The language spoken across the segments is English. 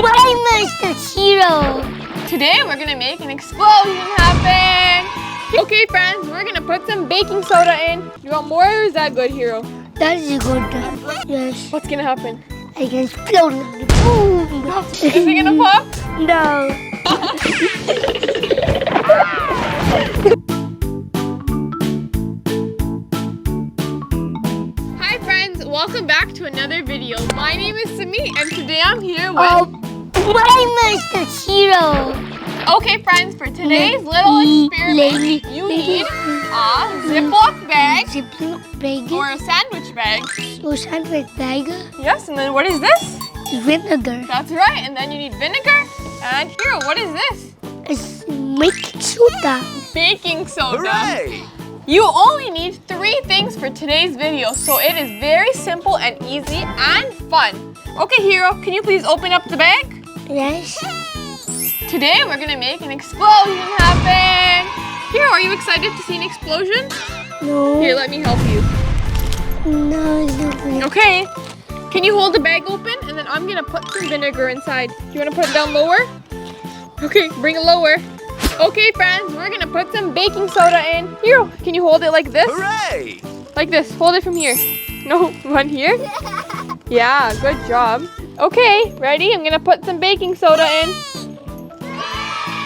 My Mr. Hero. Today we're gonna make an explosion happen. Okay friends, we're gonna put some baking soda in. You want more or is that good, Hero? That's good. Yes. What's gonna happen? I can explode. Boom. Is it gonna pop? No. Hi friends, welcome back to another video. My name is Simi and today I'm here with... My Mr. Hero. Okay friends, for today's little experiment, you need a Ziploc bag Ziploc bag. or a sandwich bag. Or sandwich bag. Yes, and then what is this? Vinegar. That's right, and then you need vinegar. And Hero, what is this? It's baking soda. Baking soda. Hooray! You only need 3 things for today's video, so it is very simple and easy and fun. Okay, Hero, can you please open up the bag? Yes. Today we're gonna make an explosion happen. Hero, are you excited to see an explosion? No. Here, let me help you. No. Okay. Can you hold the bag open? And then I'm gonna put some vinegar inside. Do you wanna put it down lower? Okay, bring it lower. Okay, friends, we're gonna put some baking soda in. Hero, can you hold it like this? Hooray! Like this. Hold it from here. No, one here. Yeah, good job. Okay, ready? I'm gonna put some baking soda in.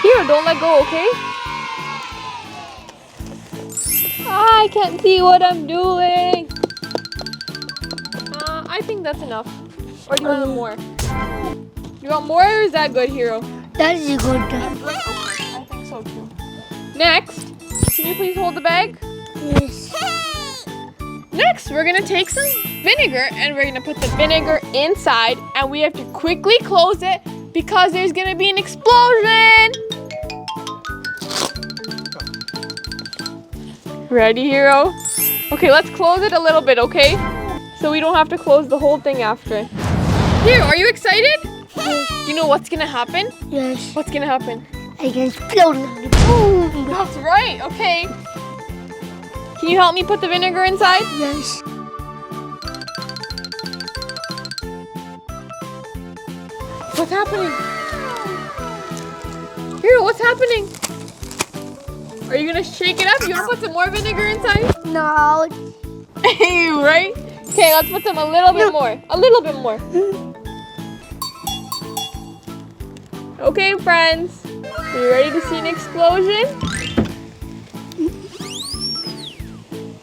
Here, don't let go, okay? I can't see what I'm doing. I think that's enough. Or do you want more? You want more or is that good, Hero? That's good. I think so too. Next, can you please hold the bag? Yes. Next, we're gonna take some vinegar and we're gonna put the vinegar inside and we have to quickly close it because there's gonna be an explosion. Ready, Hero? Okay, let's close it a little bit, okay? So we don't have to close the whole thing after. Hero, are you excited? Yes. You know what's gonna happen? Yes. What's gonna happen? I can explode. Boom. That's right, okay. Can you help me put the vinegar inside? Yes. What's happening? Hero, what's happening? Are you gonna shake it up? You wanna put some more vinegar inside? No. Right? Okay, let's put some a little bit more. A little bit more. Okay, friends. Are you ready to see an explosion?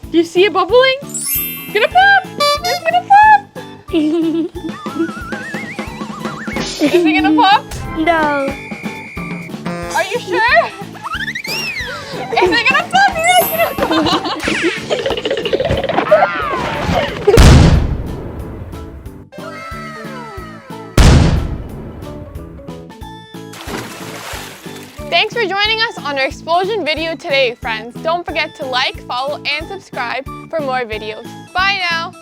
Do you see it bubbling? It's gonna pop! It's gonna pop! Is it gonna pop? No. Are you sure? Is it gonna pop? It's gonna pop! Thanks for joining us on our explosion video today, friends. Don't forget to like, follow, and subscribe for more videos. Bye now!